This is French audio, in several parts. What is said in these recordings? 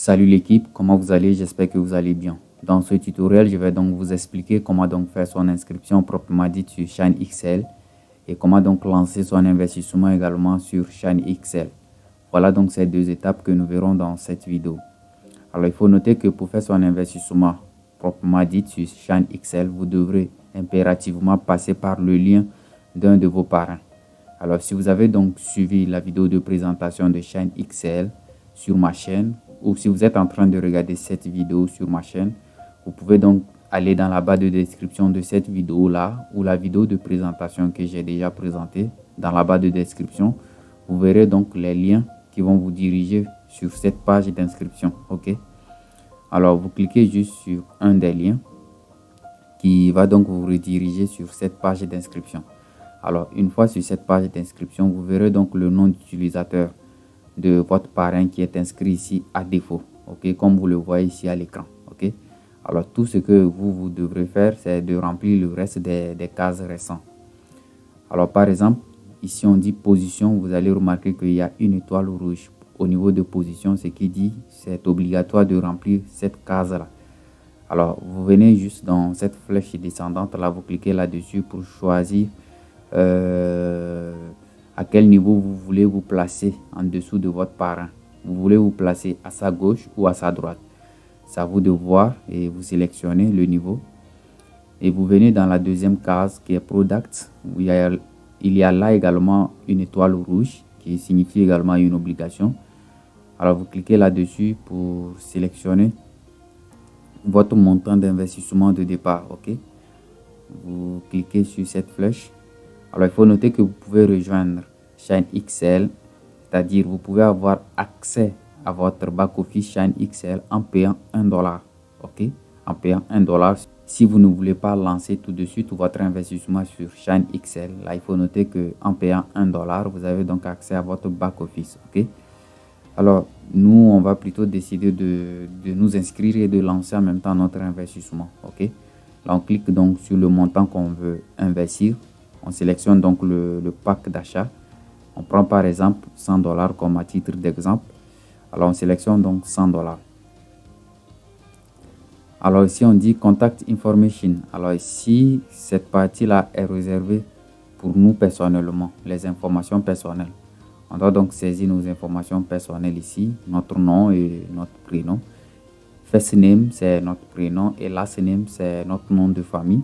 Salut l'équipe, comment vous allez? J'espère que vous allez bien. Dans ce tutoriel, je vais donc vous expliquer comment donc faire son inscription proprement dite sur ShineXL et comment donc lancer son investissement également sur ShineXL. Voilà donc ces deux étapes que nous verrons dans cette vidéo. Alors il faut noter que pour faire son investissement proprement dit sur ShineXL, vous devrez impérativement passer par le lien d'un de vos parrains. Alors si vous avez donc suivi la vidéo de présentation de ShineXL sur ma chaîne, ou si vous êtes en train de regarder cette vidéo sur ma chaîne, vous pouvez donc aller dans la barre de description de cette vidéo là ou la vidéo de présentation que j'ai déjà présentée dans la barre de description. Vous verrez donc les liens qui vont vous diriger sur cette page d'inscription. Ok, alors vous cliquez juste sur un des liens qui va donc vous rediriger sur cette page d'inscription. Alors une fois sur cette page d'inscription, vous verrez donc le nom d'utilisateur de votre parrain qui est inscrit ici à défaut, ok, comme vous le voyez ici à l'écran. Ok, alors tout ce que vous devrez faire, c'est de remplir le reste des cases récentes. Alors par exemple, ici on dit position, vous allez remarquer qu'il y a une étoile rouge au niveau de position, ce qui dit c'est obligatoire de remplir cette case là. Alors vous venez juste dans cette flèche descendante là, vous cliquez là-dessus pour choisir à quel niveau vous voulez vous placer en dessous de votre parrain. Vous voulez vous placer à sa gauche ou à sa droite. C'est à vous de voir et vous sélectionnez le niveau. Et vous venez dans la deuxième case qui est Product. Il y a là également une étoile rouge qui signifie également une obligation. Alors vous cliquez là-dessus pour sélectionner votre montant d'investissement de départ. Ok, vous cliquez sur cette flèche. Alors, il faut noter que vous pouvez rejoindre ShineXL, c'est-à-dire vous pouvez avoir accès à votre back-office ShineXL en payant $1. Ok, en payant $1. Si vous ne voulez pas lancer tout de suite votre investissement sur ShineXL, là, il faut noter qu'en payant $1, vous avez donc accès à votre back-office. Ok, alors, nous, on va plutôt décider de nous inscrire et de lancer en même temps notre investissement. Ok, là, on clique donc sur le montant qu'on veut investir. On sélectionne donc le pack d'achat. On prend par exemple $100 comme à titre d'exemple. Alors on sélectionne donc $100. Alors ici on dit Contact Information. Alors ici, cette partie-là est réservée pour nous personnellement, les informations personnelles. On doit donc saisir nos informations personnelles ici, notre nom et notre prénom. First name, c'est notre prénom et last name, c'est notre nom de famille.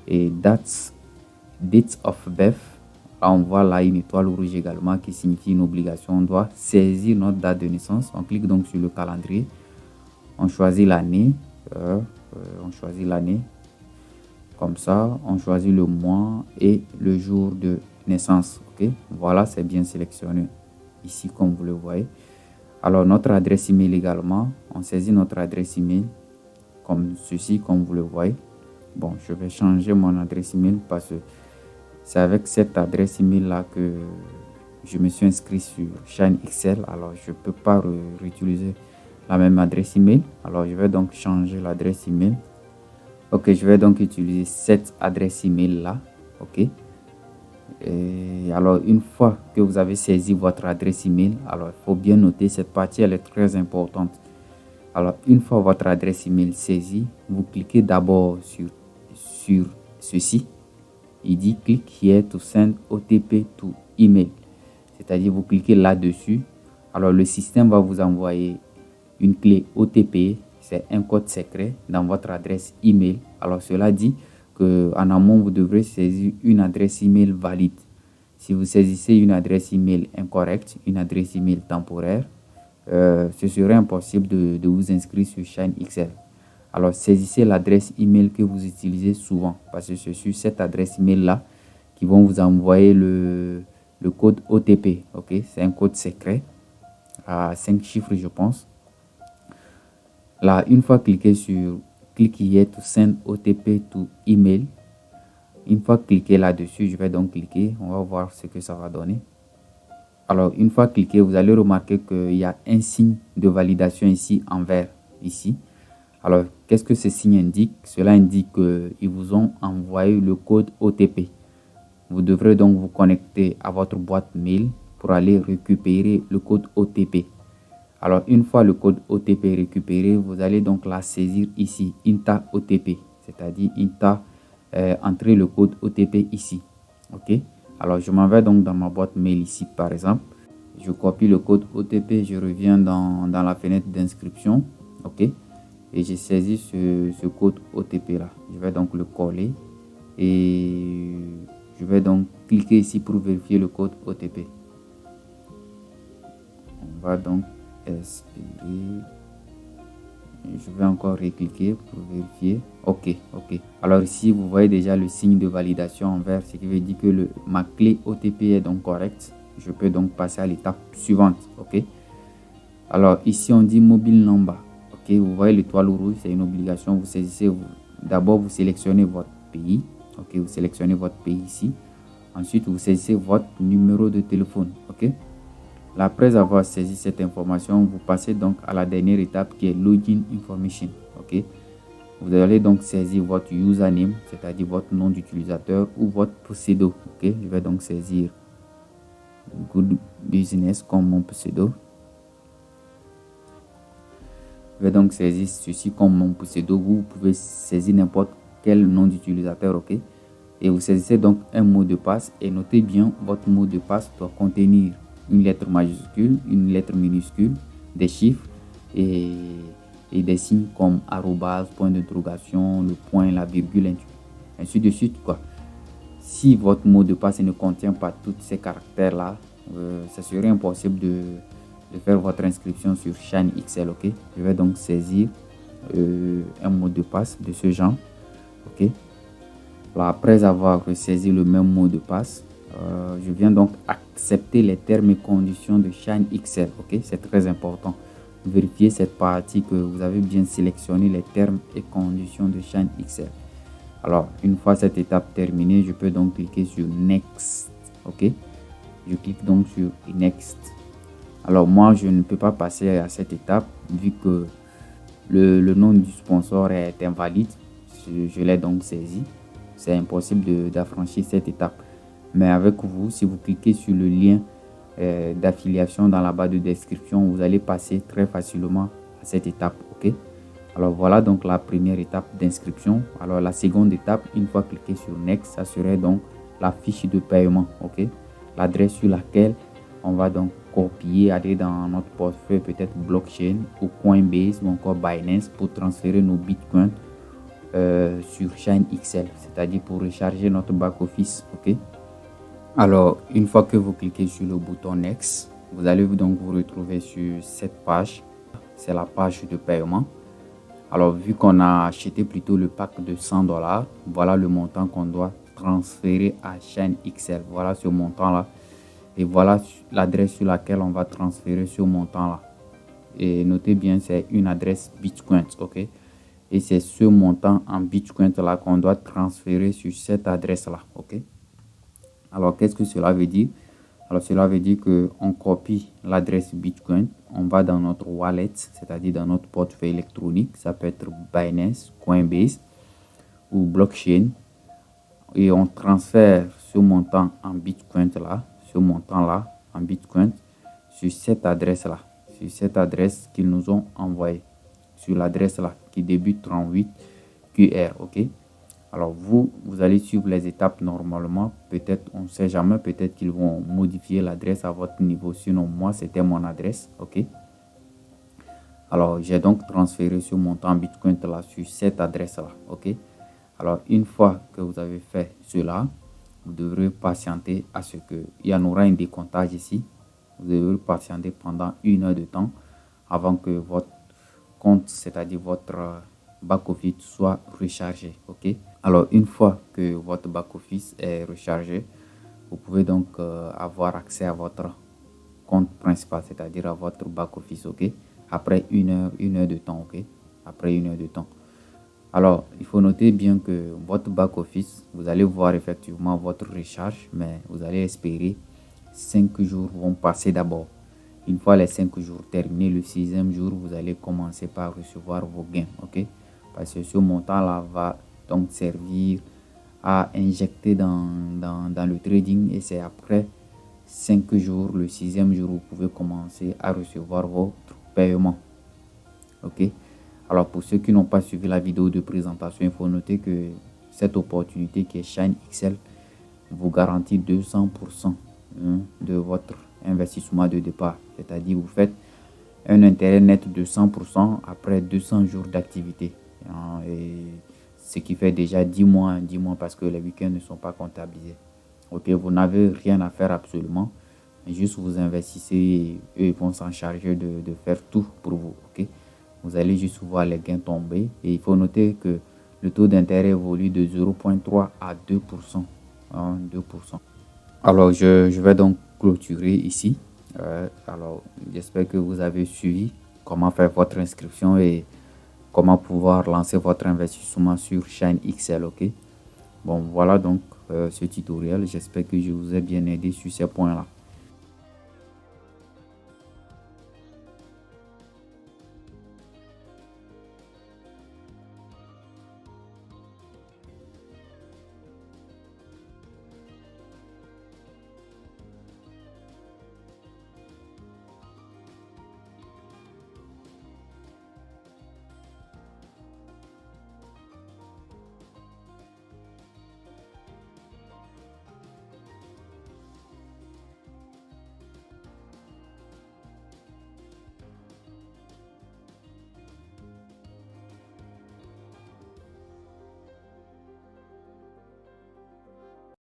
Et date of birth, là on voit là une étoile rouge également qui signifie une obligation. On doit saisir notre date de naissance. On clique donc sur le calendrier, on choisit l'année, comme ça, on choisit le mois et le jour de naissance. Ok, voilà, c'est bien sélectionné ici comme vous le voyez. Alors notre adresse email également, on saisit notre adresse email comme ceci, comme vous le voyez. Bon, je vais changer mon adresse email parce que c'est avec cette adresse email là que je me suis inscrit sur ShineXL. Alors je ne peux pas réutiliser la même adresse email. Alors je vais donc changer l'adresse email. Ok, je vais donc utiliser cette adresse email là. Ok, et alors une fois que vous avez saisi votre adresse email, alors il faut bien noter cette partie, elle est très importante. Alors une fois votre adresse email saisie, vous cliquez d'abord sur ceci. Il dit click here to send OTP to email, c'est-à-dire vous cliquez là-dessus. Alors le système va vous envoyer une clé OTP, c'est un code secret dans votre adresse email. Alors cela dit que en amont vous devrez saisir une adresse email valide. Si vous saisissez une adresse email incorrecte, une adresse email temporaire, ce serait impossible de vous inscrire sur ShineXL. Alors, saisissez l'adresse email que vous utilisez souvent parce que c'est sur cette adresse email là qui vont vous envoyer le code OTP. Ok, c'est un code secret à 5 chiffres, je pense. Là, une fois cliqué sur Click here to send OTP to email, une fois cliqué là-dessus, je vais donc cliquer. On va voir ce que ça va donner. Alors, une fois cliqué, vous allez remarquer qu'il y a un signe de validation ici en vert, ici. Alors, qu'est-ce que ce signe indique? Cela indique qu'ils vous ont envoyé le code OTP. Vous devrez donc vous connecter à votre boîte mail pour aller récupérer le code OTP. Alors, une fois le code OTP récupéré, vous allez donc la saisir ici, INTA OTP, c'est-à-dire INTA, entrer le code OTP ici. OK? Alors, je m'en vais donc dans ma boîte mail ici, par exemple. Je copie le code OTP, je reviens dans la fenêtre d'inscription. OK? Et j'ai saisi ce code OTP là. Je vais donc le coller et je vais donc cliquer ici pour vérifier le code OTP. On va donc espérer. Je vais encore recliquer pour vérifier. OK. Alors ici, vous voyez déjà le signe de validation en vert, ce qui veut dire que ma clé OTP est donc correcte. Je peux donc passer à l'étape suivante. OK. Alors ici, on dit mobile number. OK. Vous voyez l'étoile rouge, c'est une obligation. Vous saisissez. D'abord, vous sélectionnez votre pays. OK. Vous sélectionnez votre pays ici. Ensuite, vous saisissez votre numéro de téléphone. OK. Là, après avoir saisi cette information, vous passez donc à la dernière étape qui est Login Information. OK. Vous allez donc saisir votre username, c'est-à-dire votre nom d'utilisateur ou votre pseudo. OK. Je vais donc saisir Good Business comme mon pseudo. Je vais donc saisir ceci comme mon pseudo. Vous pouvez saisir n'importe quel nom d'utilisateur. OK. Et vous saisissez donc un mot de passe et notez bien, votre mot de passe doit contenir une lettre majuscule, une lettre minuscule, des chiffres et des signes comme arrobase, point d'interrogation, le point, la virgule, ainsi de suite quoi. Si votre mot de passe ne contient pas tous ces caractères là, ça serait impossible de faire votre inscription sur Shine XL. OK. Je vais donc saisir un mot de passe de ce genre. OK. Alors, après avoir saisi le même mot de passe, je viens donc accepter les termes et conditions de Shine XL. OK, c'est très important. Vérifiez cette partie que vous avez bien sélectionné les termes et conditions de Shine XL. Alors, une fois cette étape terminée, je peux donc cliquer sur Next. OK, je clique donc sur Next. Alors, moi, je ne peux pas passer à cette étape vu que le nom du sponsor est invalide. Je l'ai donc saisi. C'est impossible d'affranchir cette étape. Mais avec vous, si vous cliquez sur le lien d'affiliation dans la barre de description, vous allez passer très facilement à cette étape. OK. Alors voilà donc la première étape d'inscription. Alors la seconde étape, une fois cliqué sur Next, ça serait donc la fiche de paiement. OK. L'adresse sur laquelle on va donc copier, aller dans notre portefeuille, peut-être blockchain ou Coinbase ou encore Binance pour transférer nos bitcoins sur Shine XL, c'est-à-dire pour recharger notre back-office. OK. Alors, une fois que vous cliquez sur le bouton Next, vous allez donc vous retrouver sur cette page. C'est la page de paiement. Alors, vu qu'on a acheté plutôt le pack de $100, voilà le montant qu'on doit transférer à Shine XL. Voilà ce montant-là. Et voilà l'adresse sur laquelle on va transférer ce montant-là. Et notez bien, c'est une adresse Bitcoin. OK. Et c'est ce montant en Bitcoin là qu'on doit transférer sur cette adresse là. OK. Alors, qu'est-ce que cela veut dire? Alors, cela veut dire qu'on copie l'adresse Bitcoin, on va dans notre wallet, c'est-à-dire dans notre portefeuille électronique. Ça peut être Binance, Coinbase ou blockchain. Et on transfère ce montant en Bitcoin là, ce montant là en Bitcoin sur cette adresse là, sur cette adresse qu'ils nous ont envoyée, sur l'adresse là qui débute 38 QR. OK. Alors vous allez suivre les étapes normalement. Peut-être, on ne sait jamais, peut-être qu'ils vont modifier l'adresse à votre niveau. Sinon, moi, c'était mon adresse. OK. Alors, j'ai donc transféré ce montant Bitcoin là sur cette adresse là. OK. Alors, une fois que vous avez fait cela, vous devrez patienter à ce qu'il y en aura un décomptage ici. Vous devrez patienter pendant 1 heure de temps avant que votre compte, c'est-à-dire votre back-office soit rechargé. OK. Alors, une fois que votre back-office est rechargé, vous pouvez donc avoir accès à votre compte principal, c'est-à-dire à votre back-office. OK. Après 1 heure de temps. OK. Après 1 heure de temps. Alors, il faut noter bien que votre back-office, vous allez voir effectivement votre recharge, mais vous allez espérer 5 jours vont passer d'abord. Une fois les 5 jours terminés, le 6e jour, vous allez commencer par recevoir vos gains. OK. Parce que ce montant-là va donc servir à injecter dans le trading et c'est après 5 jours, le 6e jour, vous pouvez commencer à recevoir paiement. Ok. Alors pour ceux qui n'ont pas suivi la vidéo de présentation, il faut noter que cette opportunité qui est Shine XL vous garantit 200% de votre investissement de départ. C'est-à-dire vous faites un intérêt net de 100% après 200 jours d'activité. Et ce qui fait déjà 10 mois parce que les week-ends ne sont pas comptabilisés. Ok, vous n'avez rien à faire absolument. Juste vous investissez et eux vont s'en charger de faire tout pour vous. Ok, vous allez juste voir les gains tomber. Et il faut noter que le taux d'intérêt évolue de 0,3 à 2%. 2%. Alors, je vais donc clôturer ici. Alors, j'espère que vous avez suivi comment faire votre inscription et comment pouvoir lancer votre investissement sur Shine XL. Ok. Bon, voilà donc ce tutoriel. J'espère que je vous ai bien aidé sur ces points-là.